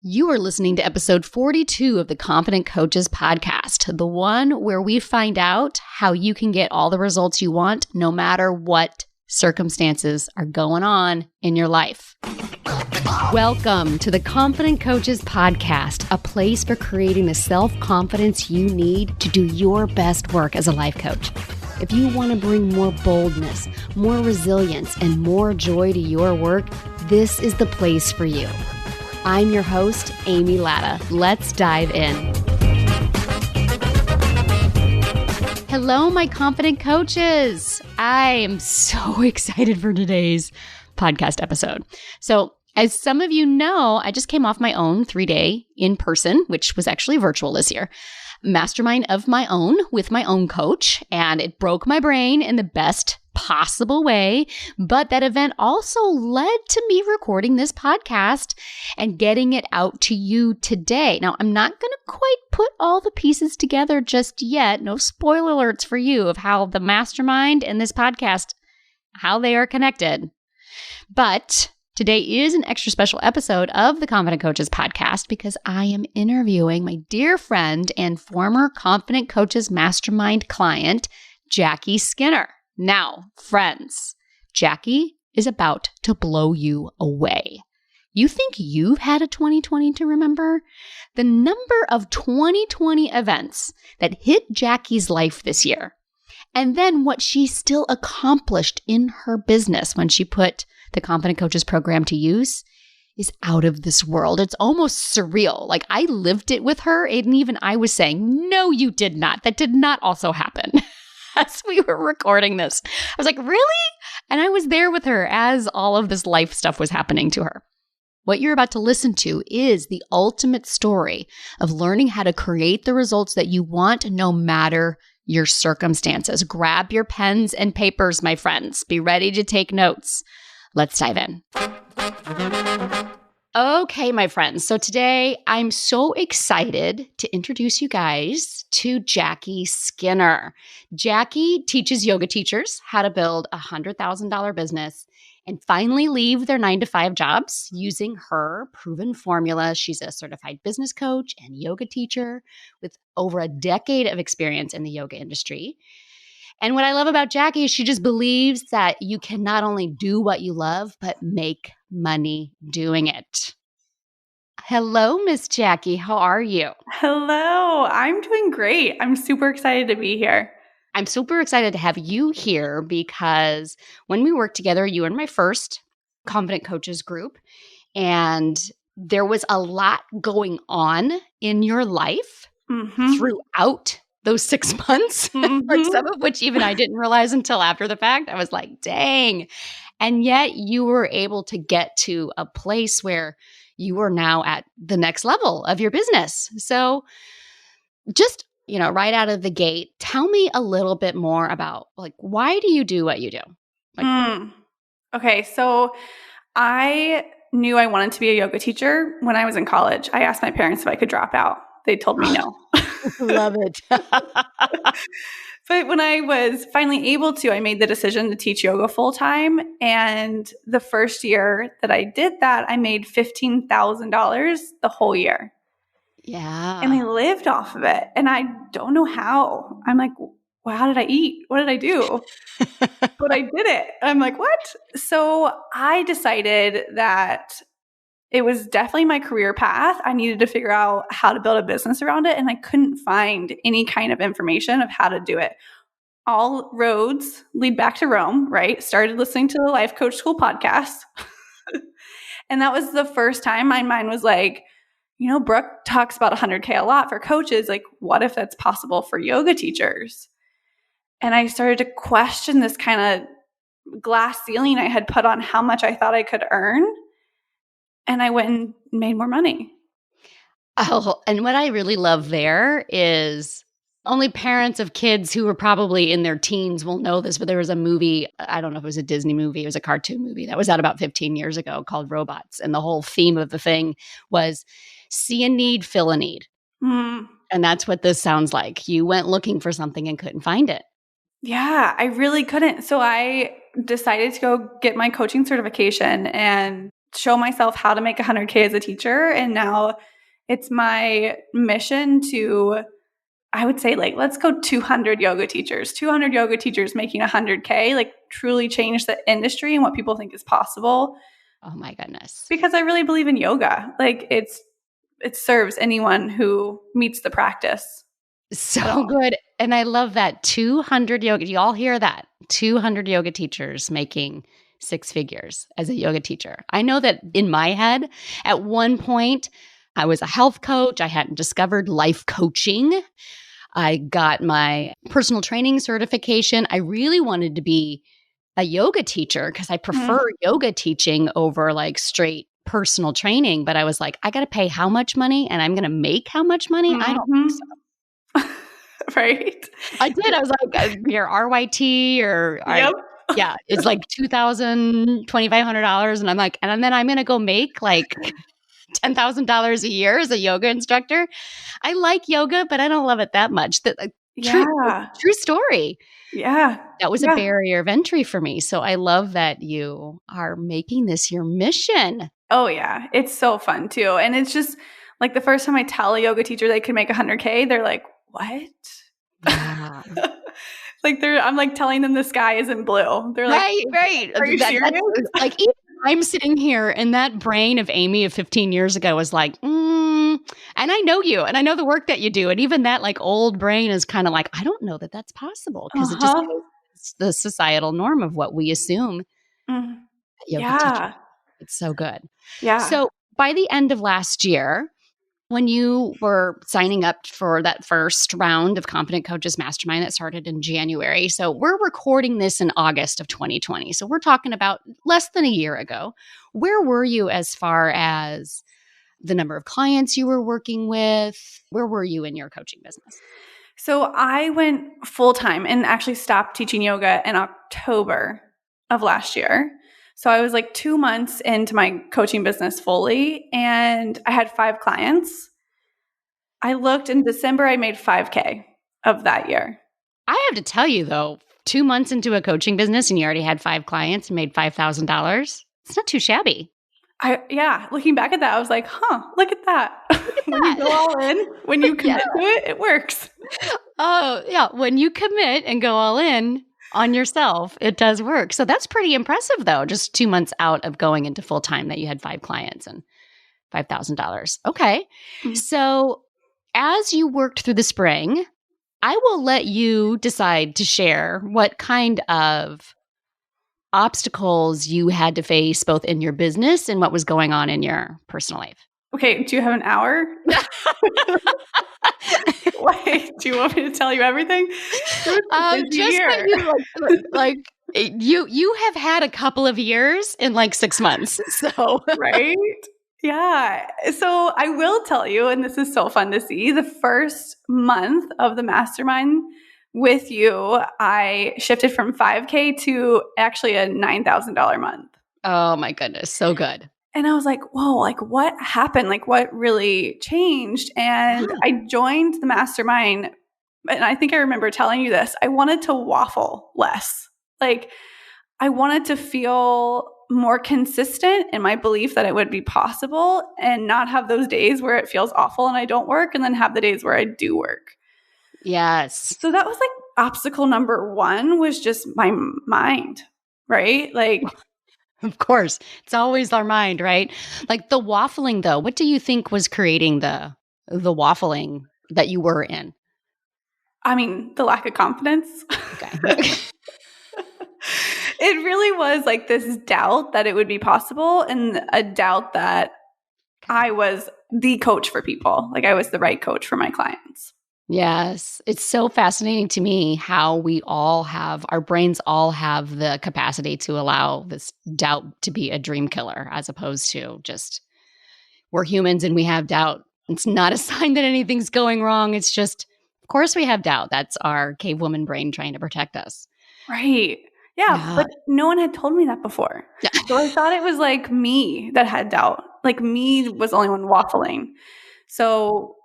You are listening to episode 42 of the Confident Coaches podcast, the one where we find out how you can get all the results you want no matter what circumstances are going on in your life. Welcome to the Confident Coaches podcast, a place for creating the self-confidence you need to do your best work as a life coach. If you want to bring more boldness, more resilience, and more joy to your work, this is the place for you. I'm your host, Amy Latta. Let's dive in. Hello, my confident coaches. I am so excited for today's podcast episode. So, as some of you know, I just came off my own 3-day in-person, which was actually virtual this year, mastermind of my own with my own coach, and it broke my brain in the best possible way. But that event also led to me recording this podcast and getting it out to you today. Now, I'm not going to quite put all the pieces together just yet. No spoiler alerts for you of how the mastermind and this podcast, how they are connected. But today is an extra special episode of the Confident Coaches podcast because I am interviewing my dear friend and former Confident Coaches Mastermind client, Jackie Skinner. Now, friends, Jackie is about to blow you away. You think you've had a 2020 to remember? The number of 2020 events that hit Jackie's life this year, and then what she still accomplished in her business when she put the Confident Coaches program to use is out of this world. It's almost surreal. Like I lived it with her, and even I was saying, no, you did not. That did not also happen. As we were recording this, I was like, really? And I was there with her as all of this life stuff was happening to her. What you're about to listen to is the ultimate story of learning how to create the results that you want no matter your circumstances. Grab your pens and papers, my friends. Be ready to take notes. Let's dive in. Okay, my friends. So today I'm so excited to introduce you guys to Jackie Skinner. Jackie teaches yoga teachers how to build a $100,000 business and finally leave their 9-to-5 jobs using her proven formula. She's a certified business coach and yoga teacher with over a decade of experience in the yoga industry. And what I love about Jackie is she just believes that you can not only do what you love, but make money doing it. Hello, Miss Jackie. How are you? Hello. I'm doing great. I'm super excited to be here. I'm super excited to have you here because when we worked together, you were in my first Confident Coaches group, and there was a lot going on in your life throughout those 6 months, like some of which even I didn't realize until after the fact. I was like, dang. And yet you were able to get to a place where you are now at the next level of your business. So just, right out of the gate, tell me a little bit more about why do you do what you do? Okay. So I knew I wanted to be a yoga teacher when I was in college. I asked my parents if I could drop out. They told me no. Love it. But when I was finally able to, I made the decision to teach yoga full time. And the first year that I did that, I made $15,000 the whole year. Yeah. And I lived off of it. And I don't know how. I'm like, well, how did I eat? What did I do? But I did it. I'm like, what? So I decided that it was definitely my career path. I needed to figure out how to build a business around it, and I couldn't find any kind of information of how to do it. All roads lead back to Rome, right? Started listening to the Life Coach School podcast. And that was the first time my mind was like, Brooke talks about 100K a lot for coaches. Like, what if that's possible for yoga teachers? And I started to question this kind of glass ceiling I had put on how much I thought I could earn. And I went and made more money. Oh, and what I really love there is only parents of kids who were probably in their teens will know this, but there was a movie, I don't know if it was a Disney movie, it was a cartoon movie that was out about 15 years ago called Robots. And the whole theme of the thing was see a need, fill a need. And that's what this sounds like. You went looking for something and couldn't find it. Yeah, I really couldn't. So I decided to go get my coaching certification, and show myself how to make 100K as a teacher. And now it's my mission to, I would say, like, let's go 200 yoga teachers making 100K, like truly change the industry and what people think is possible. Oh my goodness. Because I really believe in yoga. Like it serves anyone who meets the practice. So good. And I love that 200 yoga. Do you all hear that? 200 yoga teachers making 6 figures as a yoga teacher. I know that in my head, at one point, I was a health coach. I hadn't discovered life coaching. I got my personal training certification. I really wanted to be a yoga teacher because I prefer yoga teaching over like straight personal training. But I was like, I got to pay how much money and I'm going to make how much money? I don't think so. Right? I did. I was like, your RYT or Yep. yeah, it's like $2,000, $2,500. And I'm like, and then I'm going to go make like $10,000 a year as a yoga instructor. I like yoga, but I don't love it that much. True story. Yeah. That was a barrier of entry for me. So I love that you are making this your mission. Oh yeah. It's so fun too. And it's just like the first time I tell a yoga teacher they can make 100K, they're like, what? Yeah. Like I'm like telling them the sky isn't blue. They're like, right. Are you serious? Like even I'm sitting here and that brain of Amy of 15 years ago was like, and I know you and I know the work that you do. And even that like old brain is kind of like, I don't know that that's possible because it just it's the societal norm of what we assume. Yoga teacher. It's so good. Yeah. So by the end of last year, when you were signing up for that first round of Confident Coaches Mastermind that started in January, so we're recording this in August of 2020. So we're talking about less than a year ago. Where were you as far as the number of clients you were working with? Where were you in your coaching business? So I went full-time and actually stopped teaching yoga in October of last year. So I was like 2 months into my coaching business fully, and I had 5 clients. I looked in December, I made 5K of that year. I have to tell you though, 2 months into a coaching business and you already had 5 clients and made $5,000. It's not too shabby. Looking back at that, I was like, look at that. When you go all in, when you commit to it, it works. Oh, yeah. When you commit and go all in on yourself, it does work. So that's pretty impressive though, just 2 months out of going into full time that you had 5 clients and $5,000. Okay. Mm-hmm. So as you worked through the spring, I will let you decide to share what kind of obstacles you had to face both in your business and what was going on in your personal life. Okay. Do you have an hour? Wait, do you want me to tell you everything? You have had a couple of years in like 6 months. So right? Yeah. So I will tell you, and this is so fun to see, the first month of the mastermind with you, I shifted from 5K to actually a $9,000 month. Oh my goodness. So good. And I was like, whoa, like what happened? Like what really changed? And I joined the mastermind. And I think I remember telling you this. I wanted to waffle less. Like I wanted to feel more consistent in my belief that it would be possible and not have those days where it feels awful and I don't work and then have the days where I do work. Yes. So that was like obstacle number 1 was just my mind, right? Like, of course, it's always our mind, right? Like the waffling though, what do you think was creating the waffling that you were in? I mean, the lack of confidence. Okay. It really was like this doubt that it would be possible and a doubt that I was the coach for people. Like I was the right coach for my clients. Yes. It's so fascinating to me how our brains all have the capacity to allow this doubt to be a dream killer as opposed to just we're humans and we have doubt. It's not a sign that anything's going wrong. It's just, of course we have doubt. That's our cavewoman brain trying to protect us. Right. Yeah. But no one had told me that before. Yeah. So I thought it was like me that had doubt. Like me was the only one waffling. So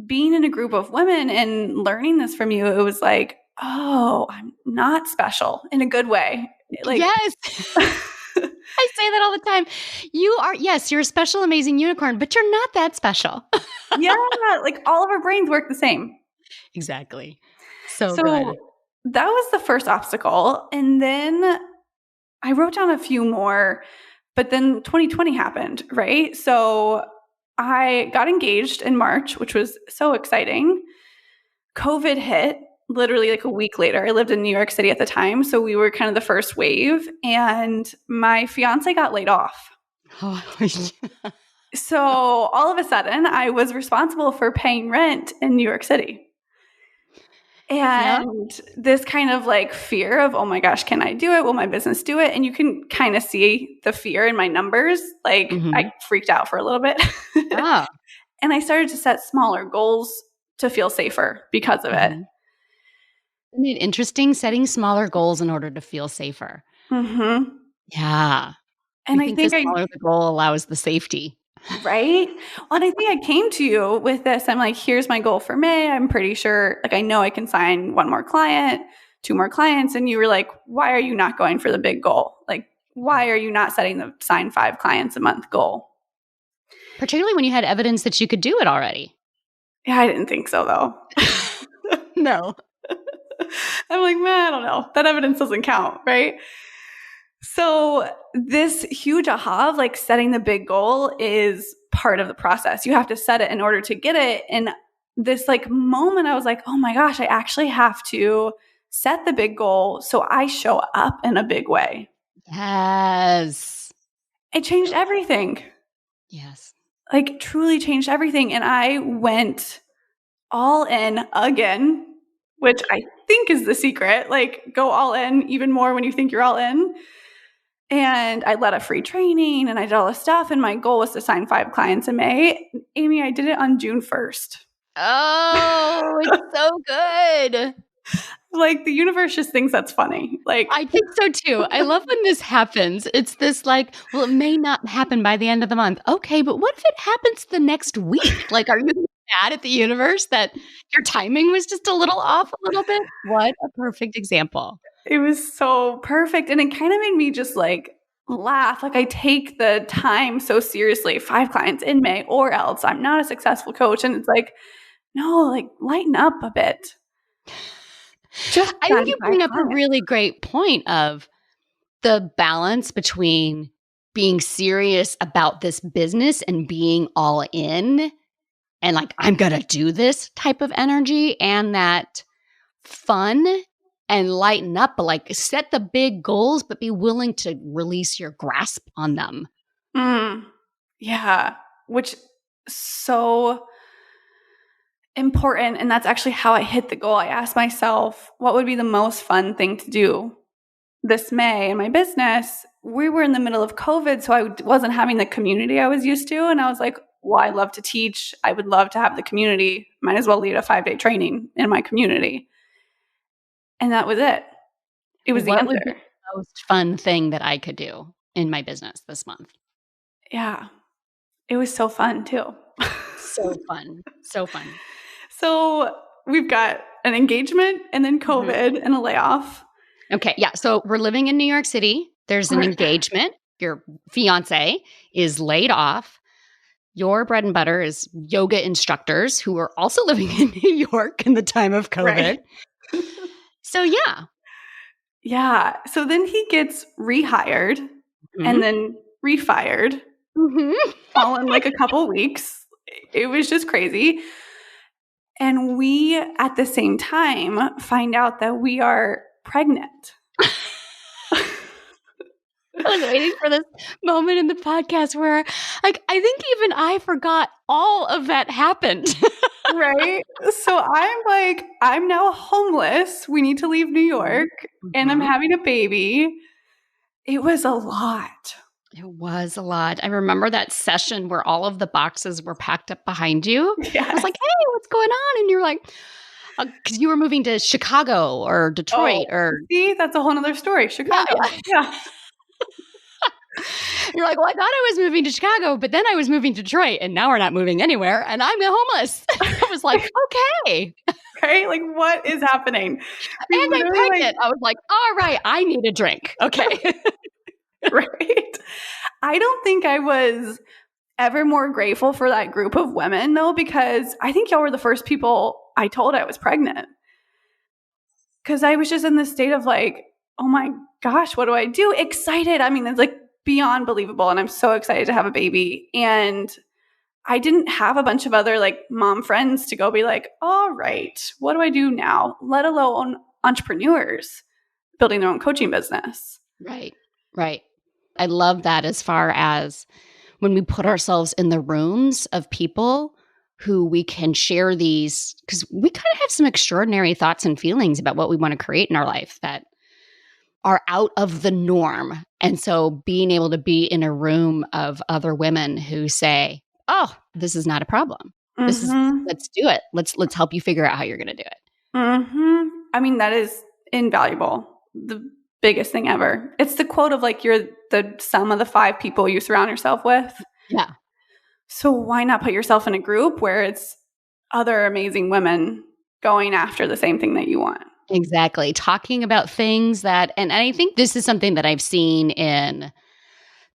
being in a group of women and learning this from you, it was like, oh, I'm not special in a good way. Like, yes. I say that all the time. You are, yes, you're a special, amazing unicorn, but you're not that special. Yeah, like all of our brains work the same. Exactly. So So good. that was the first obstacle. And then I wrote down a few more, but then 2020 happened, right? So I got engaged in March, which was so exciting. COVID hit literally like a week later. I lived in New York City at the time. So we were kind of the first wave, and my fiance got laid off. Oh, So all of a sudden, I was responsible for paying rent in New York City. And this kind of like fear of, oh my gosh, can I do it? Will my business do it? And you can kind of see the fear in my numbers. Like I freaked out for a little bit. Ah. And I started to set smaller goals to feel safer because of it. Isn't it interesting setting smaller goals in order to feel safer? Mm-hmm. Yeah. And I think the smaller the goal allows the safety. Right? Well, and I think I came to you with this. I'm like, here's my goal for May. I'm pretty sure, like, I know I can sign 1 more client, 2 more clients. And you were like, why are you not going for the big goal? Like, why are you not setting the sign 5 clients a month goal? Particularly when you had evidence that you could do it already. Yeah, I didn't think so, though. No. I'm like, man, I don't know. That evidence doesn't count, right? So this huge aha of like setting the big goal is part of the process. You have to set it in order to get it. And this like moment, I was like, oh my gosh, I actually have to set the big goal so I show up in a big way. Yes. It changed everything. Yes. Like truly changed everything. And I went all in again, which I think is the secret. Like go all in even more when you think you're all in. And I led a free training and I did all this stuff. And my goal was to sign 5 clients in May. Amy, I did it on June 1st. Oh, it's so good. Like the universe just thinks that's funny. Like I think so too. I love when this happens. It's this like, well, it may not happen by the end of the month. Okay, but what if it happens the next week? Like, are you mad at the universe that your timing was just a little off a little bit? What a perfect example. It was so perfect. And it kind of made me just like laugh. Like I take the time so seriously, 5 clients in May or else I'm not a successful coach. And it's like, no, like lighten up a bit. I think you bring up a really great point of the balance between being serious about this business and being all in and like, I'm going to do this type of energy, and that fun and lighten up, but like set the big goals, but be willing to release your grasp on them. Yeah, which so important. And that's actually how I hit the goal. I asked myself, what would be the most fun thing to do this May in my business? We were in the middle of COVID, so I wasn't having the community I was used to. And I was like, well, I love to teach. I would love to have the community. Might as well lead a 5-day training in my community. And that was it. It was the answer. Would be the most fun thing that I could do in my business this month? Yeah. It was so fun too. So fun. So fun. So we've got an engagement and then COVID and a layoff. Okay. Yeah. So we're living in New York City. There's an engagement. Your fiance is laid off. Your bread and butter is yoga instructors who are also living in New York in the time of COVID. Right. So yeah. Yeah. So then he gets rehired and then refired all in like a couple weeks. It was just crazy. And we, at the same time, find out that we are pregnant. I was waiting for this moment in the podcast where, like, I think even I forgot all of that happened. Right? So I'm like, I'm now homeless. We need to leave New York. And I'm having a baby. It was a lot. It was a lot. I remember that session where all of the boxes were packed up behind you. Yes. I was like, hey, what's going on? And you're like, because you were moving to Chicago or Detroit or. See, that's a whole other story. Chicago. Yeah. You're like, well, I thought I was moving to Chicago, but then I was moving to Detroit, and now we're not moving anywhere, and I'm homeless. I was like, okay. Right? Like, what is happening? And I'm pregnant. I was like, all right, I need a drink. Okay. Right. I don't think I was ever more grateful for that group of women, though, because I think y'all were the first people I told I was pregnant. Because I was just in this state of like, oh my gosh, what do I do? Excited. I mean, it's like beyond believable. And I'm so excited to have a baby. And I didn't have a bunch of other like mom friends to go be like, all right, what do I do now? Let alone entrepreneurs building their own coaching business. Right. Right. I love that as far as when we put ourselves in the rooms of people who we can share these, because we kind of have some extraordinary thoughts and feelings about what we want to create in our life that are out of the norm. And so being able to be in a room of other women who say, oh, this is not a problem. This is, let's do it. Let's help you figure out how you're going to do it. I mean, that is invaluable. The biggest thing ever. It's the quote of like, you're the sum of the 5 people you surround yourself with. Yeah. So why not put yourself in a group where it's other amazing women going after the same thing that you want? Exactly. Talking about things that, and I think this is something that I've seen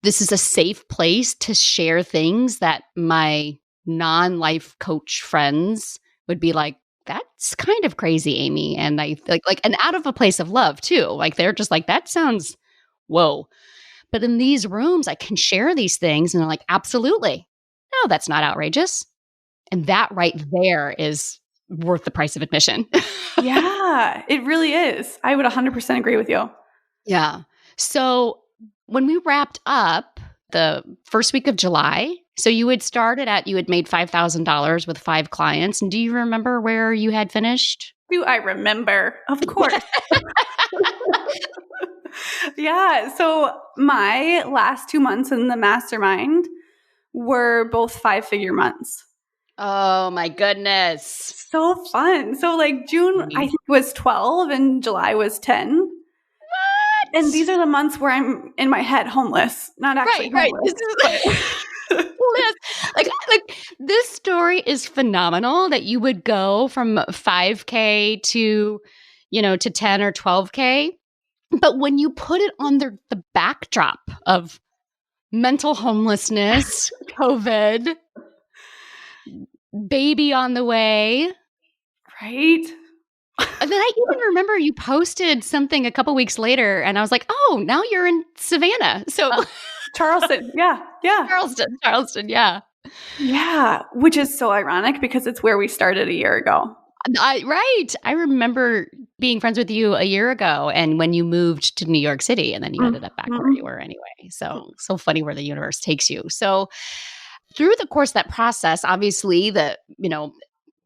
this is a safe place to share things that my non-life coach friends would be like, that's kind of crazy, Amy. And I like, and out of a place of love too. Like they're just like, that sounds, whoa. But in these rooms, I can share these things and they're like, absolutely. No, that's not outrageous. And that right there is worth the price of admission. Yeah, it really is. I would 100% agree with you. Yeah. So when we wrapped up the first week of July, so you had made $5,000 with 5 clients. And do you remember where you had finished? Do I remember? Of course. Yeah. So my last 2 months in the mastermind were both 5-figure months. Oh my goodness. So fun. So like June, I think was 12 and July was 10. What? And these are the months where I'm in my head homeless, not actually homeless. Like this story is phenomenal that you would go from 5K to, to 10 or 12K. But when you put it on the backdrop of mental homelessness, COVID, baby on the way. Right. And then I even remember you posted something a couple weeks later and I was like, oh, now you're in Savannah. So Charleston. Yeah. Yeah. Charleston. Yeah. Yeah. Which is so ironic because it's where we started a year ago. Right. I remember being friends with you a year ago and when you moved to New York City and then you ended up back where you were anyway. So funny where the universe takes you. So through the course of that process, obviously there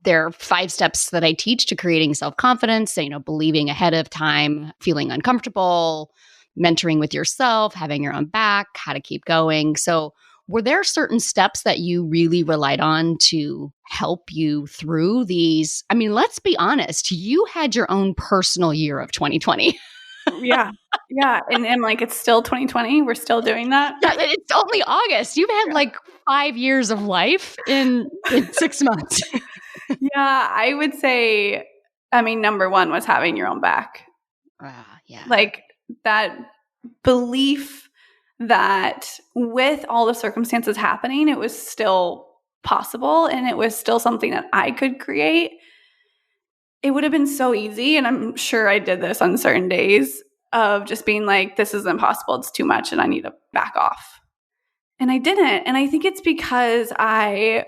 are 5 steps that I teach to creating self-confidence, believing ahead of time, feeling uncomfortable, mentoring with yourself, having your own back, how to keep going. So were there certain steps that you really relied on to help you through these? I mean, let's be honest, you had your own personal year of 2020. Yeah. Yeah. And I'm like, it's still 2020. We're still doing that. Yeah, it's only August. You've had like 5 years of life in 6 months. Yeah. I would say, number 1 was having your own back. Yeah. Like that belief that with all the circumstances happening, it was still possible and it was still something that I could create. It would have been so easy, and I'm sure I did this on certain days, of just being like, this is impossible, it's too much, and I need to back off. And I didn't. And I think it's because I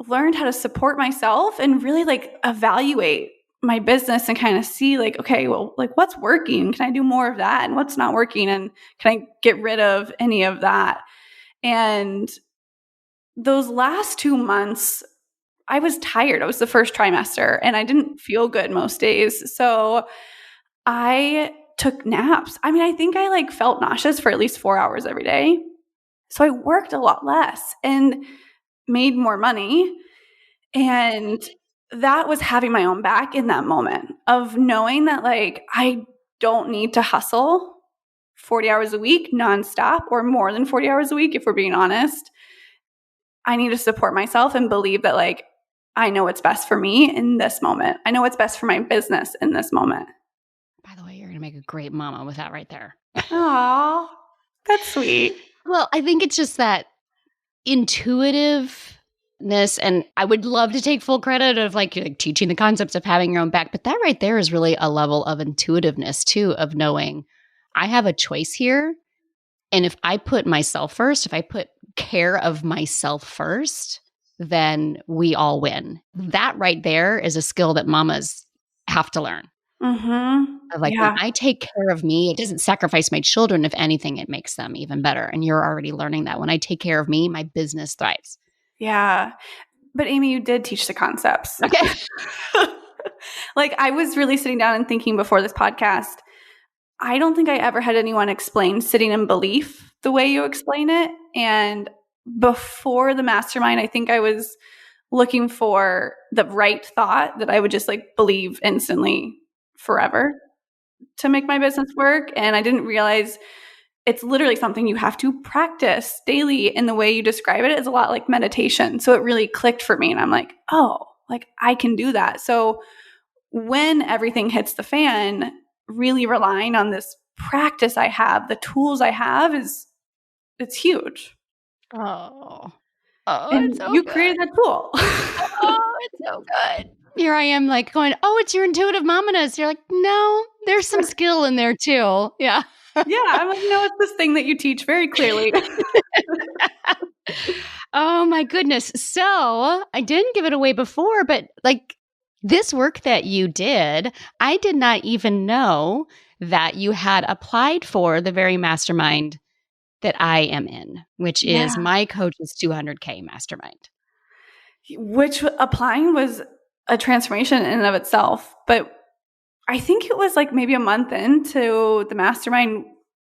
learned how to support myself and really like evaluate my business and kind of see like, okay, well, like what's working? Can I do more of that? And what's not working? And can I get rid of any of that? And those last 2 months, I was tired. It was the first trimester and I didn't feel good most days. So I took naps. I think I like felt nauseous for at least 4 hours every day. So I worked a lot less and made more money. And that was having my own back in that moment of knowing that like, I don't need to hustle 40 hours a week nonstop or more than 40 hours a week. If we're being honest, I need to support myself and believe that like, I know what's best for me in this moment. I know what's best for my business in this moment. By the way, you're going to make a great mama with that right there. Aww. That's sweet. Well, I think it's just that intuitiveness, and I would love to take full credit of like teaching the concepts of having your own back, but that right there is really a level of intuitiveness too, of knowing I have a choice here. And if I put myself first, if I put care of myself first, then we all win. That right there is a skill that mamas have to learn. Mm-hmm. Like when I take care of me, it doesn't sacrifice my children. If anything, it makes them even better. And you're already learning that. When I take care of me, my business thrives. Yeah. But Amy, you did teach the concepts. Okay. Like I was really sitting down and thinking before this podcast, I don't think I ever had anyone explain sitting in belief the way you explain it. And before the mastermind, I think I was looking for the right thought that I would just like believe instantly forever to make my business work. And I didn't realize it's literally something you have to practice daily. And the way you describe it is a lot like meditation. So it really clicked for me. And I'm like, oh, like I can do that. So when everything hits the fan, really relying on this practice I have, the tools I have it's huge. Oh, and it's so you good. created that tool. Oh, it's so good. Here I am like going, oh, it's your intuitive mamaness. You're like, no, there's some skill in there too. Yeah. Yeah. I'm like, no, it's this thing that you teach very clearly. Oh my goodness. So I didn't give it away before, but like this work that you did, I did not even know that you had applied for the very mastermind that I am in, which is my coach's 200K mastermind. Which applying was a transformation in and of itself. But I think it was like maybe a month into the mastermind,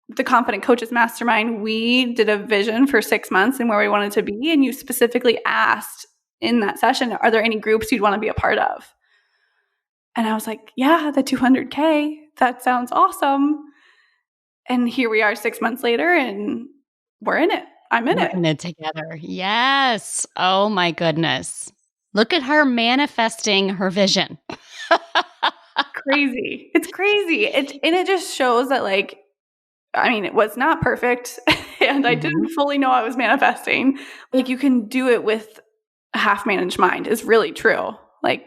the Confident Coaches Mastermind, we did a vision for 6 months and where we wanted to be. And you specifically asked in that session, are there any groups you'd want to be a part of? And I was like, yeah, the 200K, that sounds awesome. And here we are 6 months later and we're in it. I'm in it. We're in it together. Yes. Oh my goodness. Look at her manifesting her vision. Crazy. It's crazy. And it just shows that like, I mean, it was not perfect and I didn't fully know I was manifesting. Like you can do it with a half managed mind is really true. Like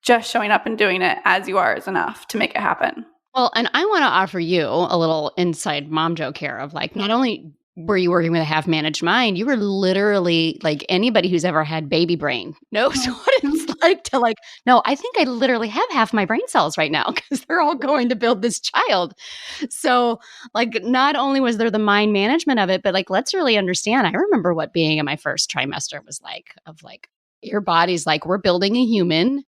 just showing up and doing it as you are is enough to make it happen. Well, and I want to offer you a little inside mom joke here of like, not only were you working with a half managed mind, you were literally like anybody who's ever had baby brain knows what it's like to like, no, I think I literally have half my brain cells right now because they're all going to build this child. So like, not only was there the mind management of it, but like, let's really understand. I remember what being in my first trimester was like, of like, your body's like, we're building a human.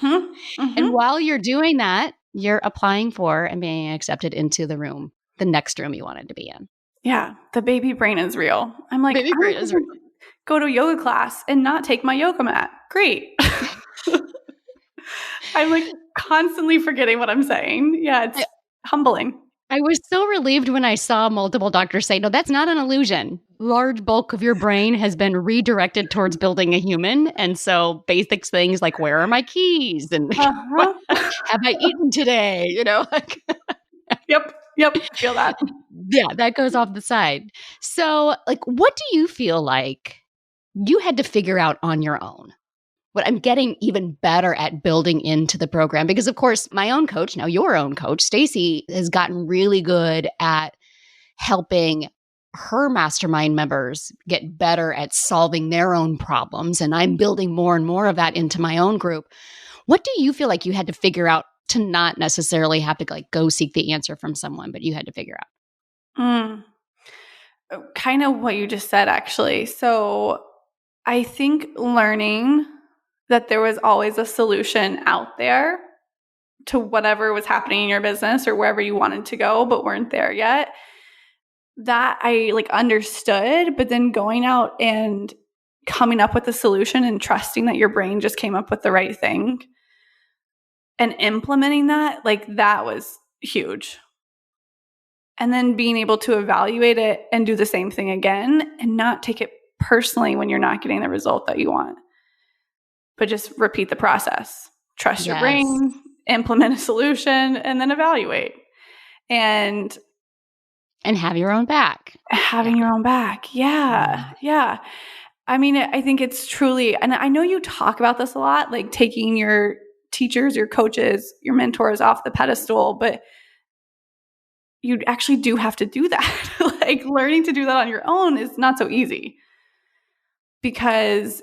And while you're doing that, you're applying for and being accepted into the room, the next room you wanted to be in. Yeah, the baby brain is real. I'm like, baby brain is real. Go to a yoga class and not take my yoga mat. Great. I'm like constantly forgetting what I'm saying. Yeah, it's humbling. I was so relieved when I saw multiple doctors say, no, that's not an illusion. Large bulk of your brain has been redirected towards building a human. And so basic things like, where are my keys? And have I eaten today? You know, like, Yep. Feel that. Yeah, that goes off the side. So like, what do you feel like you had to figure out on your own? What I'm getting even better at building into the program, because of course, my own coach, now your own coach, Stacy, has gotten really good at helping her mastermind members get better at solving their own problems. And I'm building more and more of that into my own group. What do you feel like you had to figure out to not necessarily have to like go seek the answer from someone, but you had to figure out? Kind of what you just said, actually. So I think learning that there was always a solution out there to whatever was happening in your business or wherever you wanted to go, but weren't there yet. That I like understood, but then going out and coming up with a solution and trusting that your brain just came up with the right thing and implementing that, like that was huge. And then being able to evaluate it and do the same thing again and not take it personally when you're not getting the result that you want. But just repeat the process. Trust your brain, implement a solution, and then evaluate. And And have your own back. Having your own back. Yeah. Yeah. I mean, I think it's truly, and I know you talk about this a lot, like taking your teachers, your coaches, your mentors off the pedestal, but you actually do have to do that. Like learning to do that on your own is not so easy, because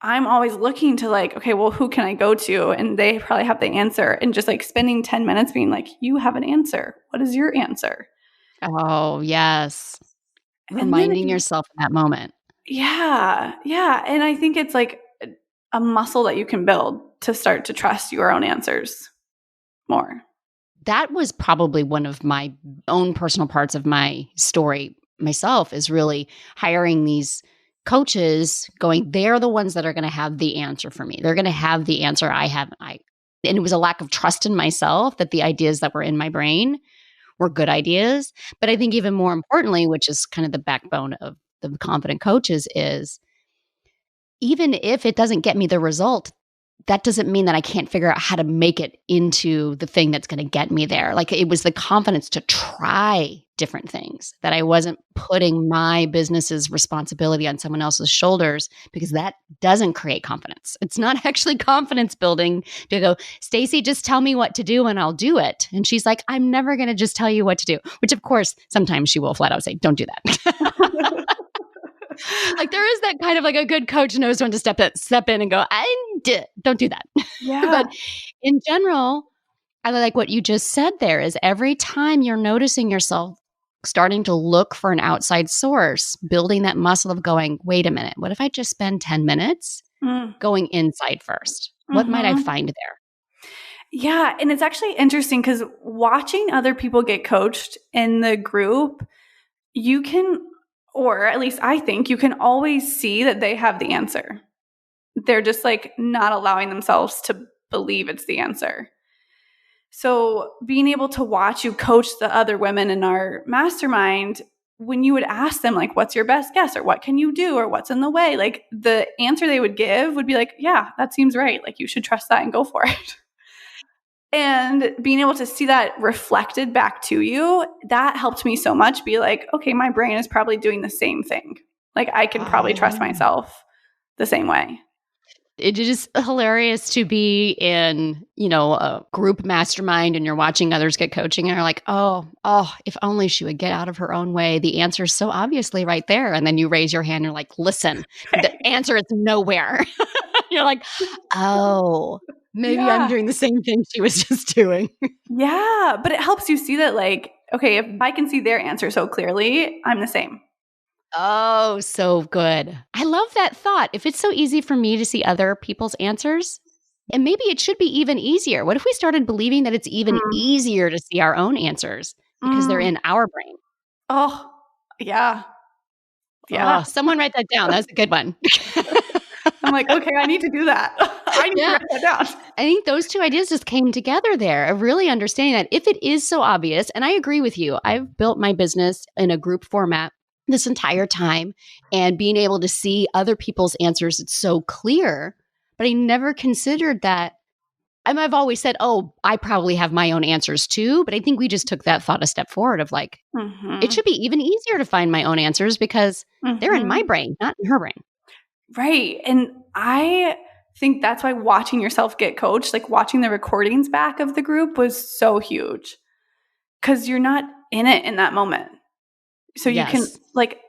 I'm always looking to like, okay, well, who can I go to? And they probably have the answer. And just like spending 10 minutes being like, you have an answer. What is your answer? Oh, yes. And Reminding yourself in that moment. Yeah. Yeah. And I think it's like a muscle that you can build to start to trust your own answers more. That was probably one of my own personal parts of my story myself, is really hiring these coaches going, they're the ones that are going to have the answer for me. They're going to have the answer I have. And it was a lack of trust in myself that the ideas that were in my brain were good ideas. But I think even more importantly, which is kind of the backbone of the Confident Coaches, is even if it doesn't get me the result, that doesn't mean that I can't figure out how to make it into the thing that's going to get me there. Like, it was the confidence to try different things, that I wasn't putting my business's responsibility on someone else's shoulders, because that doesn't create confidence. It's not actually confidence building to go, Stacy, just tell me what to do and I'll do it. And she's like, I'm never going to just tell you what to do, which of course, sometimes she will flat out say, don't do that. Like, there is that kind of like a good coach knows when to step in and go, don't do that. Yeah. But in general, I like what you just said there, is every time you're noticing yourself starting to look for an outside source, building that muscle of going, wait a minute, what if I just spend 10 minutes going inside first? What might I find there? Yeah. And it's actually interesting because watching other people get coached in the group, you can, or at least I think you can always see that they have the answer. They're just like not allowing themselves to believe it's the answer. So being able to watch you coach the other women in our mastermind, when you would ask them like, what's your best guess, or what can you do, or what's in the way? Like, the answer they would give would be like, yeah, that seems right. Like, you should trust that and go for it. And being able to see that reflected back to you, that helped me so much be like, okay, my brain is probably doing the same thing. Like, I can probably trust myself the same way. It is hilarious to be in, a group mastermind and you're watching others get coaching and you're like, oh, if only she would get out of her own way. The answer is so obviously right there. And then you raise your hand and you're like, listen, the answer is nowhere. You're like, oh, maybe I'm doing the same thing she was just doing. Yeah. But it helps you see that, like, okay, if I can see their answer so clearly, I'm the same. Oh, so good. I love that thought. If it's so easy for me to see other people's answers, and maybe it should be even easier. What if we started believing that it's even easier to see our own answers because they're in our brain? Oh, yeah. Yeah. Oh, someone write that down. That's a good one. I'm like, okay, I need to do that. I need to write that down. I think those two ideas just came together there, of really understanding that if it is so obvious, and I agree with you, I've built my business in a group format this entire time, and being able to see other people's answers, it's so clear, but I never considered that. I've always said, oh, I probably have my own answers too, but I think we just took that thought a step forward of like, it should be even easier to find my own answers because they're in my brain, not in her brain. Right. And I think that's why watching yourself get coached, like watching the recordings back of the group, was so huge, because you're not in it in that moment. So you can like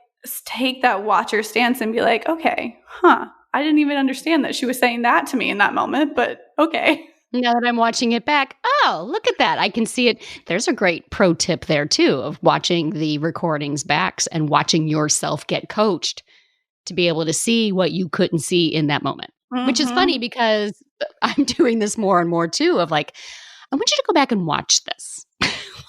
take that watcher stance and be like, okay, I didn't even understand that she was saying that to me in that moment, but okay. Now that I'm watching it back, oh, look at that. I can see it. There's a great pro tip there too, of watching the recordings backs and watching yourself get coached to be able to see what you couldn't see in that moment, which is funny because I'm doing this more and more too, of like, I want you to go back and watch this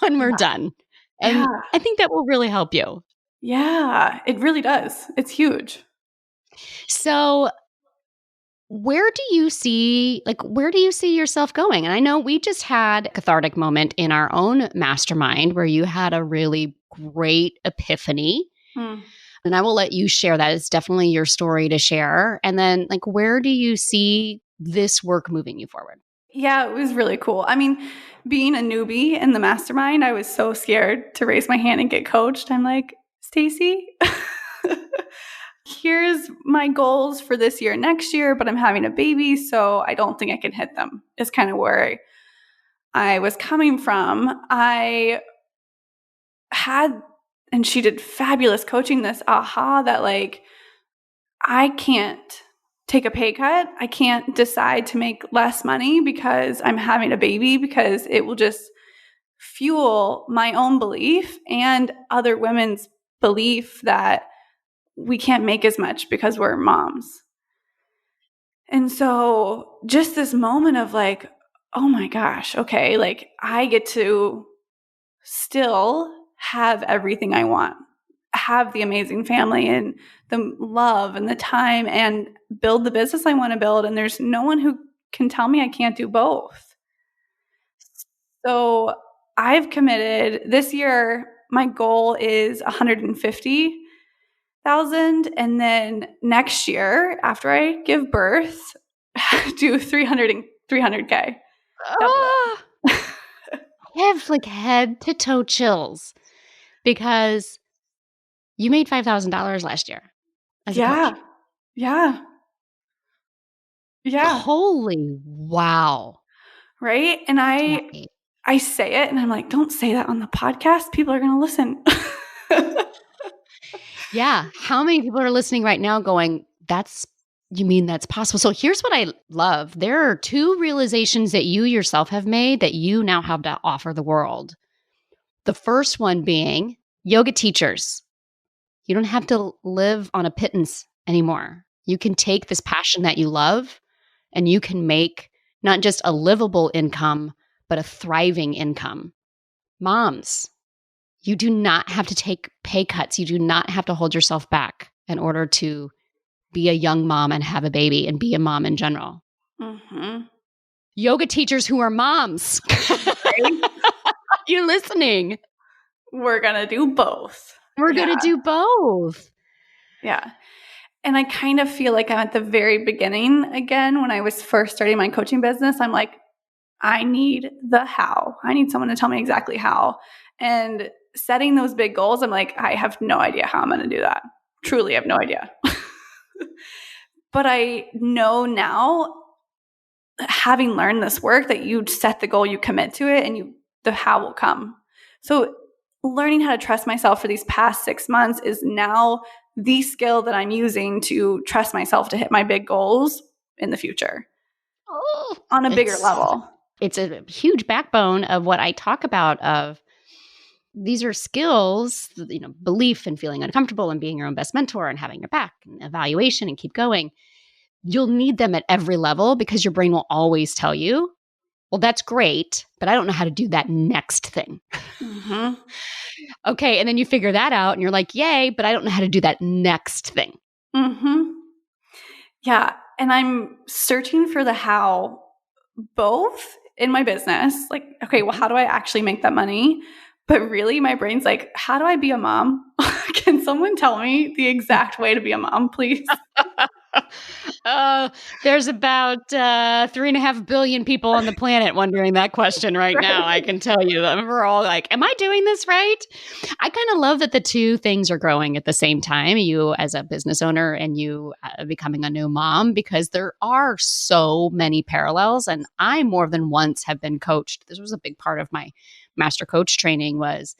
when we're done. And I think that will really help you. Yeah, it really does. It's huge. So where do you see yourself going? And I know we just had a cathartic moment in our own mastermind where you had a really great epiphany. And I will let you share that. It's definitely your story to share. And then, like, where do you see this work moving you forward? Yeah, it was really cool. I mean, being a newbie in the mastermind, I was so scared to raise my hand and get coached. I'm like, Stacy, here's my goals for this year, next year, but I'm having a baby, so I don't think I can hit them. Is kind of where I was coming from. I had, and she did fabulous coaching, this aha that like, I can't take a pay cut. I can't decide to make less money because I'm having a baby, because it will just fuel my own belief and other women's belief that we can't make as much because we're moms. And so just this moment of like, oh my gosh, okay, like I get to still have everything I want, have the amazing family and the love and the time, and build the business I want to build. And there's no one who can tell me I can't do both. So I've committed this year. My goal is 150,000. And then next year, after I give birth, do 300K. Oh, I have like head to toe chills because you made $5,000 last year. As a coach. Yeah. Holy wow. Right. And I say it and I'm like, don't say that on the podcast. People are going to listen. Yeah. How many people are listening right now going, you mean that's possible? So here's what I love. There are 2 realizations that you yourself have made that you now have to offer the world. The first one being yoga teachers. You don't have to live on a pittance anymore. You can take this passion that you love and you can make not just a livable income, but a thriving income. Moms, you do not have to take pay cuts. You do not have to hold yourself back in order to be a young mom and have a baby and be a mom in general. Mm-hmm. Yoga teachers who are moms. You listening? We're going to do both. We're going to do both. Yeah. And I kind of feel like I'm at the very beginning again. When I was first starting my coaching business, I'm like, I need the how. I need someone to tell me exactly how. And setting those big goals, I'm like, I have no idea how I'm going to do that. Truly have no idea. But I know now, having learned this work, that you set the goal, you commit to it, and the how will come. So learning how to trust myself for these past 6 months is now the skill that I'm using to trust myself to hit my big goals in the future on a bigger level. It's a huge backbone of what I talk about of these are skills, belief and feeling uncomfortable and being your own best mentor and having your back and evaluation and keep going. You'll need them at every level because your brain will always tell you, well, that's great, but I don't know how to do that next thing. Mm-hmm. Okay. And then you figure that out and you're like, yay, but I don't know how to do that next thing. Mm-hmm. Yeah. And I'm searching for the how, both in my business. Like, okay, well, how do I actually make that money? But really, my brain's like, how do I be a mom? Can someone tell me the exact way to be a mom, please? There's about 3.5 billion people on the planet wondering that question right now. I can tell you that we're all like, am I doing this right? I kind of love that the 2 things are growing at the same time, you as a business owner and you becoming a new mom, because there are so many parallels. And I more than once have been coached. This was a big part of my master coach training was,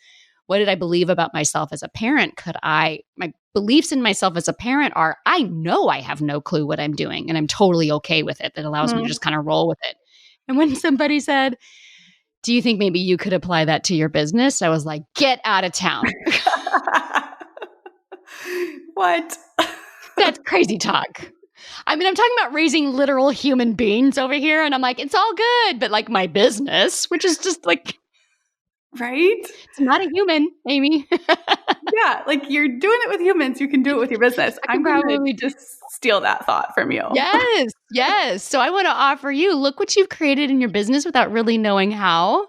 what did I believe about myself as a parent? My beliefs in myself as a parent are, I know I have no clue what I'm doing and I'm totally okay with it. That allows me to just kind of roll with it. And when somebody said, do you think maybe you could apply that to your business? I was like, get out of town. What? That's crazy talk. I mean, I'm talking about raising literal human beings over here. And I'm like, it's all good. But like my business, which is just like, right? It's not a human, Amy. Yeah, like you're doing it with humans, you can do it with your business. I'm probably just steal that thought from you. Yes. So I want to offer you, look what you've created in your business without really knowing how.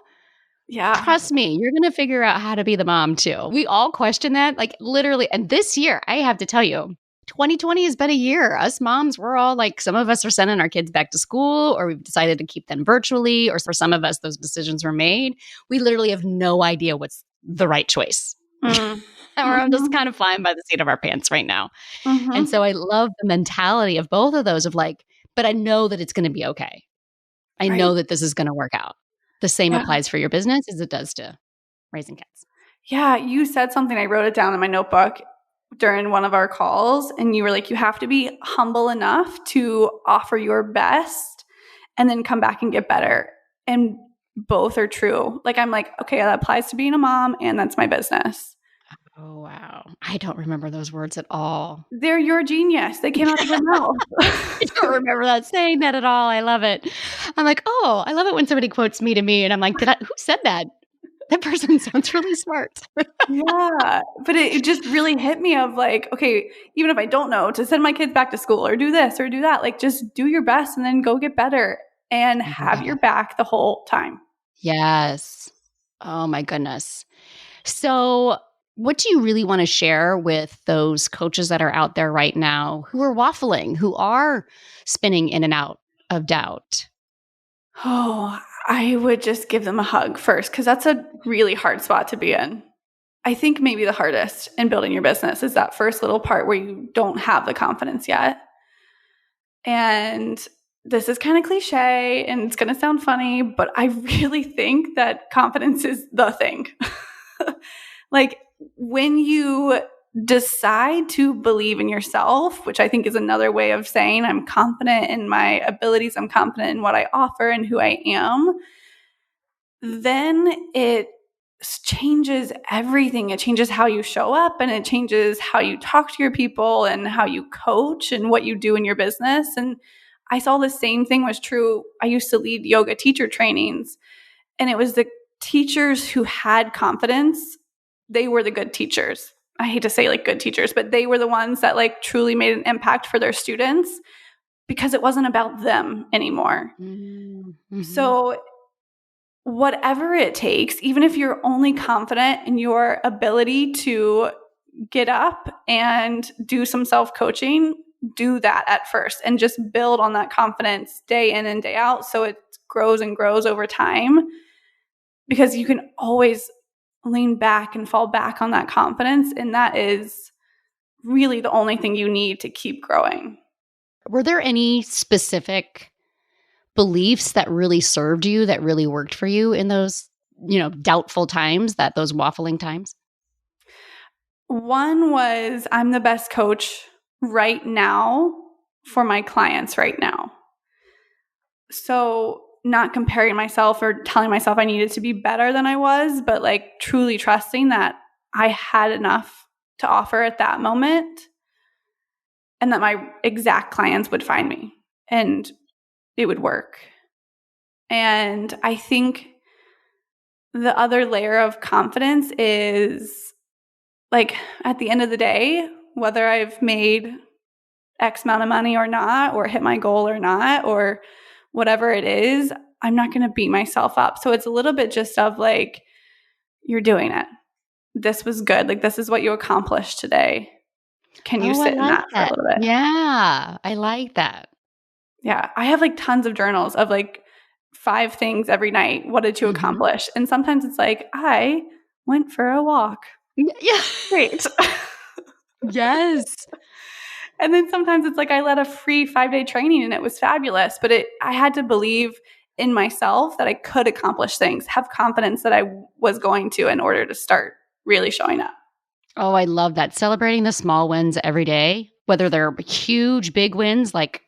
Yeah. Trust me, you're going to figure out how to be the mom too. We all question that, like literally. And this year, I have to tell you, 2020 has been a year. Us moms, we're all like, some of us are sending our kids back to school, or we've decided to keep them virtually, or for some of us, those decisions were made. We literally have no idea what's the right choice. Mm. And we're just kind of flying by the seat of our pants right now. And so I love the mentality of both of those of like, but I know that it's going to be okay. I know that this is going to work out. The same applies for your business as it does to raising kids. Yeah, you said something. I wrote it down in my notebook during one of our calls, and you were like, you have to be humble enough to offer your best and then come back and get better. And both are true. Like, I'm like, okay, that applies to being a mom, and that's my business. Oh, wow. I don't remember those words at all. They're your genius. They came out of your mouth. I don't remember saying that at all. I love it. I'm like, oh, I love it when somebody quotes me to me. And I'm like, who said that? That person sounds really smart. Yeah. But it just really hit me of like, okay, even if I don't know to send my kids back to school or do this or do that, like just do your best and then go get better and have your back the whole time. Yes. Oh my goodness. So what do you really want to share with those coaches that are out there right now who are waffling, who are spinning in and out of doubt? Oh, I would just give them a hug first, because that's a really hard spot to be in. I think maybe the hardest in building your business is that first little part where you don't have the confidence yet. And this is kind of cliche and it's going to sound funny, but I really think that confidence is the thing. Like, when you decide to believe in yourself, which I think is another way of saying I'm confident in my abilities, I'm confident in what I offer and who I am, then it changes everything. It changes how you show up, and it changes how you talk to your people and how you coach and what you do in your business. And I saw the same thing was true. I used to lead yoga teacher trainings, and it was the teachers who had confidence. They were the good teachers. I hate to say like good teachers, but they were the ones that like truly made an impact for their students because it wasn't about them anymore. Mm-hmm. So whatever it takes, even if you're only confident in your ability to get up and do some self-coaching, do that at first and just build on that confidence day in and day out so it grows and grows over time, because you can always lean back and fall back on that confidence. And that is really the only thing you need to keep growing. Were there any specific beliefs that really served you, that really worked for you in those, doubtful times, those waffling times? One was, I'm the best coach right now for my clients right now. So not comparing myself or telling myself I needed to be better than I was, but like truly trusting that I had enough to offer at that moment and that my exact clients would find me and it would work. And I think the other layer of confidence is like, at the end of the day, whether I've made X amount of money or not, or hit my goal or not, or whatever it is, I'm not going to beat myself up. So it's a little bit just of like, you're doing it. This was good. Like, this is what you accomplished today. Can you sit in that for a little bit? Yeah, I like that. Yeah. I have like tons of journals of like 5 things every night. What did you accomplish? And sometimes it's like, I went for a walk. Yeah. Great. Yes. And then sometimes it's like I led a free 5-day training and it was fabulous, but I had to believe in myself that I could accomplish things, have confidence that I was going to in order to start really showing up. Oh, I love that. Celebrating the small wins every day, whether they're huge, big wins like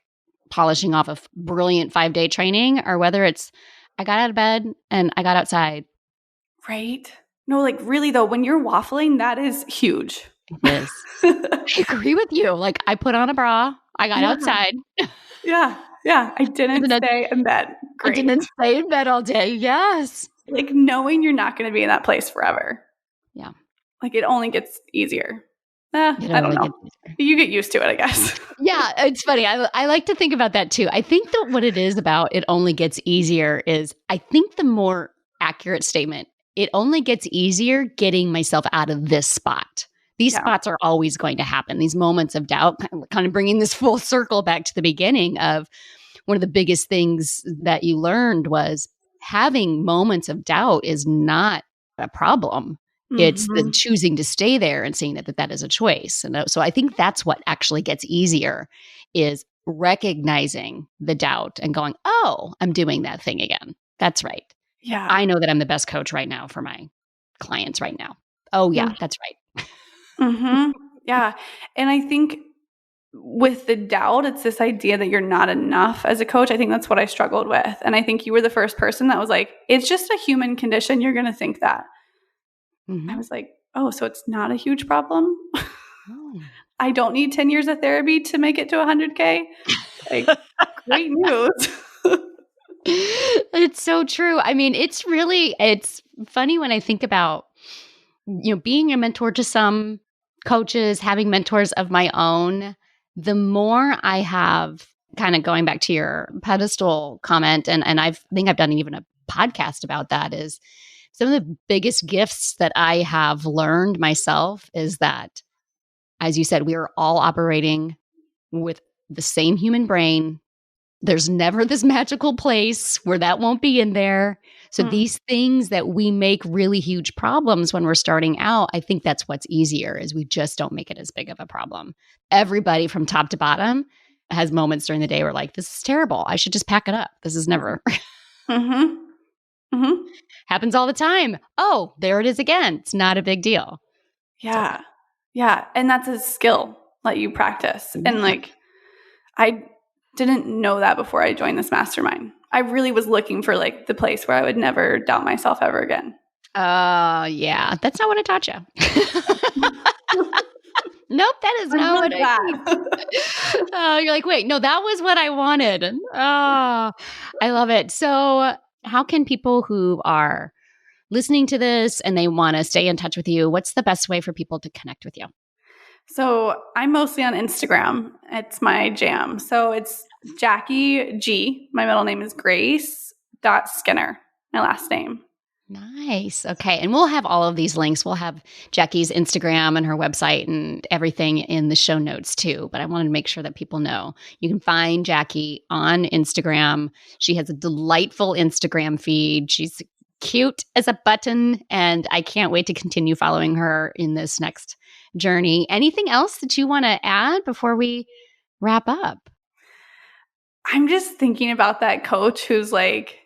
polishing off a brilliant 5-day training, or whether it's I got out of bed and I got outside. Right? No, like really though, when you're waffling, that is huge. It is. I agree with you. Like, I put on a bra. I got outside. Yeah. I didn't stay in bed. Great. I didn't stay in bed all day. Yes. Like, knowing you're not going to be in that place forever. Yeah. Like, it only gets easier. I don't know. You get used to it, I guess. Yeah. It's funny. I like to think about that too. I think that what it is about it only gets easier is, I think the more accurate statement, it only gets easier getting myself out of this spot. These spots are always going to happen. These moments of doubt, kind of bringing this full circle back to the beginning of one of the biggest things that you learned was having moments of doubt is not a problem. It's the choosing to stay there and seeing that is a choice. And so I think that's what actually gets easier is recognizing the doubt and going, oh, I'm doing that thing again. That's right. Yeah. I know that I'm the best coach right now for my clients right now. Oh, yeah, that's right. Yeah. And I think with the doubt, it's this idea that you're not enough as a coach. I think that's what I struggled with. And I think you were the first person that was like, it's just a human condition. You're going to think that. I was like, oh, so it's not a huge problem? I don't need 10 years of therapy to make it to 100K? Like, great news. It's so true. I mean, it's funny when I think about, being a mentor to some coaches, having mentors of my own, the more I have kind of going back to your pedestal comment, and I think I've done even a podcast about that, is some of the biggest gifts that I have learned myself is that, as you said, we are all operating with the same human brain. There's never this magical place where that won't be in there. So these things that we make really huge problems when we're starting out, I think that's what's easier is we just don't make it as big of a problem. Everybody from top to bottom has moments during the day where like, this is terrible. I should just pack it up. This is never. Happens all the time. Oh, there it is again. It's not a big deal. Yeah. So. Yeah. And that's a skill that you practice. And like, I didn't know that before I joined this mastermind. I really was looking for like the place where I would never doubt myself ever again. Yeah. That's not what I taught you. Nope, that is not what I you're like, wait, no, that was what I wanted. Oh, I love it. So how can people who are listening to this and they want to stay in touch with you, what's the best way for people to connect with you? So I'm mostly on Instagram. It's my jam. So it's Jackie G. My middle name is Grace.Skinner, my last name. Nice. Okay. And we'll have all of these links. We'll have Jackie's Instagram and her website and everything in the show notes too. But I wanted to make sure that people know you can find Jackie on Instagram. She has a delightful Instagram feed. She's cute as a button. And I can't wait to continue following her in this next journey. Anything else that you want to add before we wrap up? I'm just thinking about that coach who's like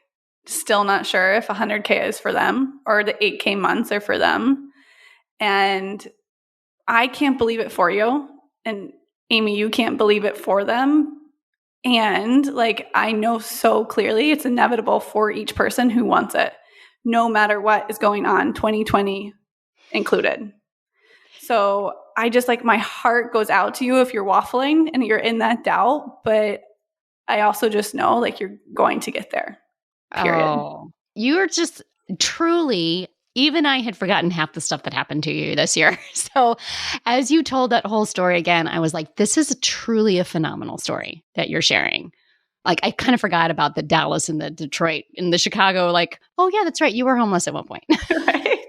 still not sure if 100K is for them or the 8K months are for them. And I can't believe it for you. And Amy, you can't believe it for them. And like, I know so clearly it's inevitable for each person who wants it, no matter what is going on, 2020 included. So I just like, my heart goes out to you if you're waffling and you're in that doubt, but I also just know like you're going to get there. Period. Oh, you're just truly, even I had forgotten half the stuff that happened to you this year. So as you told that whole story again, I was like, this is truly a phenomenal story that you're sharing. Like I kind of forgot about the Dallas and the Detroit and the Chicago, like, oh yeah, that's right. You were homeless at one point. Right.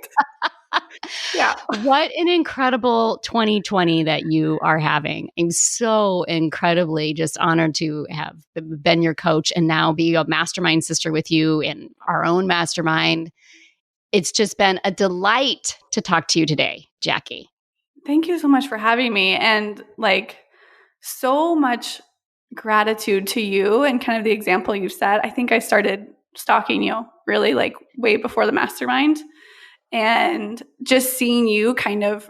Yeah. What an incredible 2020 that you are having. I'm so incredibly just honored to have been your coach and now be a mastermind sister with you in our own mastermind. It's just been a delight to talk to you today, Jackie. Thank you so much for having me. And like so much gratitude to you and kind of the example you've set. I think I started stalking you really like way before the mastermind. And just seeing you kind of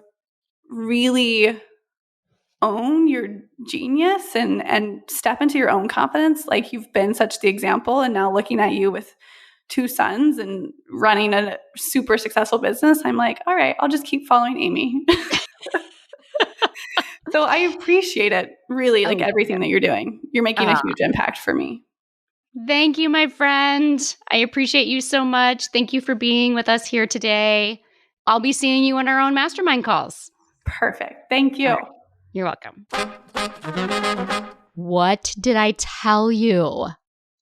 really own your genius and step into your own confidence. Like you've been such the example. And now looking at you with 2 sons and running a super successful business, I'm like, all right, I'll just keep following Amy. So I appreciate it really, like everything that you're doing. You're making a huge impact for me. Thank you, my friend. I appreciate you so much. Thank you for being with us here today. I'll be seeing you on our own mastermind calls. Perfect. Thank you. Right. You're welcome. What did I tell you?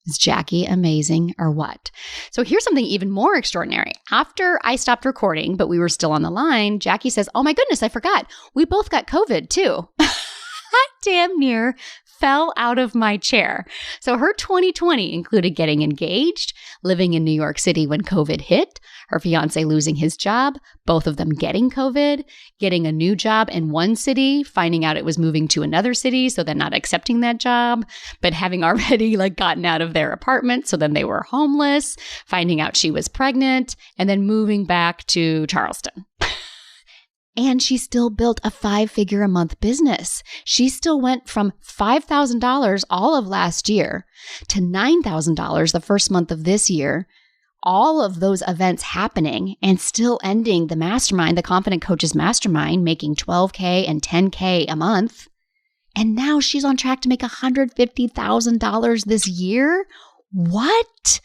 Is Jackie amazing or what? So here's something even more extraordinary. After I stopped recording, but we were still on the line, Jackie says, oh my goodness, I forgot. We both got COVID too. I damn near fell out of my chair. So her 2020 included getting engaged, living in New York City when COVID hit, her fiance losing his job, both of them getting COVID, getting a new job in one city, finding out it was moving to another city, so then not accepting that job, but having already gotten out of their apartment, so then they were homeless, finding out she was pregnant, and then moving back to Charleston. And she still built a 5-figure-a-month business. She still went from $5,000 all of last year to $9,000 the first month of this year. All of those events happening and still ending the mastermind, the Confident Coaches Mastermind, making $12K and $10K a month. And now she's on track to make $150,000 this year. What?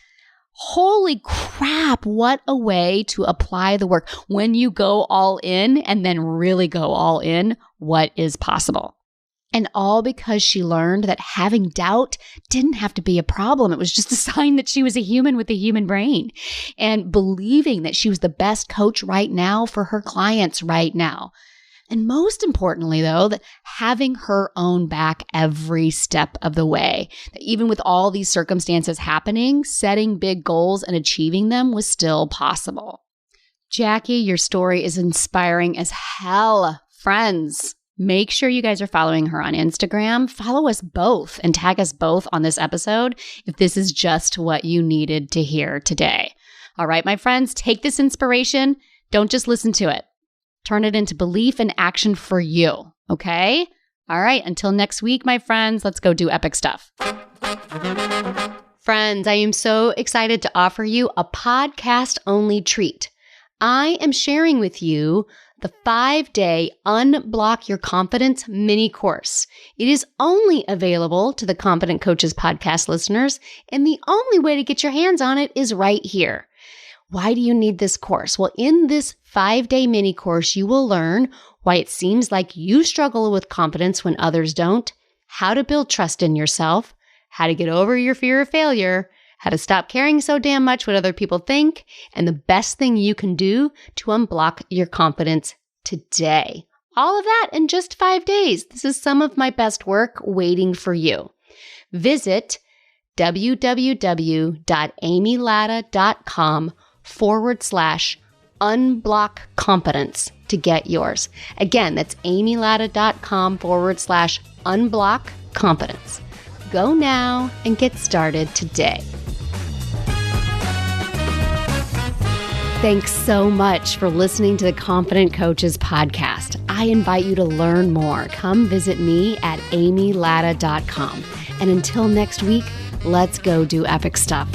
Holy crap, what a way to apply the work. When you go all in and then really go all in, what is possible? And all because she learned that having doubt didn't have to be a problem. It was just a sign that she was a human with a human brain. And believing that she was the best coach right now for her clients right now. And most importantly, though, that having her own back every step of the way, that even with all these circumstances happening, setting big goals and achieving them was still possible. Jackie, your story is inspiring as hell. Friends, make sure you guys are following her on Instagram. Follow us both and tag us both on this episode if this is just what you needed to hear today. All right, my friends, take this inspiration. Don't just listen to it. Turn it into belief and action for you, okay? All right, until next week, my friends, let's go do epic stuff. Friends, I am so excited to offer you a podcast-only treat. I am sharing with you the 5-day Unblock Your Confidence mini course. It is only available to the Confident Coaches podcast listeners, and the only way to get your hands on it is right here. Why do you need this course? Well, in this 5-day mini course, you will learn why it seems like you struggle with confidence when others don't, how to build trust in yourself, how to get over your fear of failure, how to stop caring so damn much what other people think, and the best thing you can do to unblock your confidence today. All of that in just 5 days. This is some of my best work waiting for you. Visit www.amylatta.com/unblock confidence to get yours. Again, that's amylatta.com/unblock confidence. Go now and get started today. Thanks so much for listening to the Confident Coaches podcast. I invite you to learn more. Come visit me at amylatta.com. And until next week, let's go do epic stuff.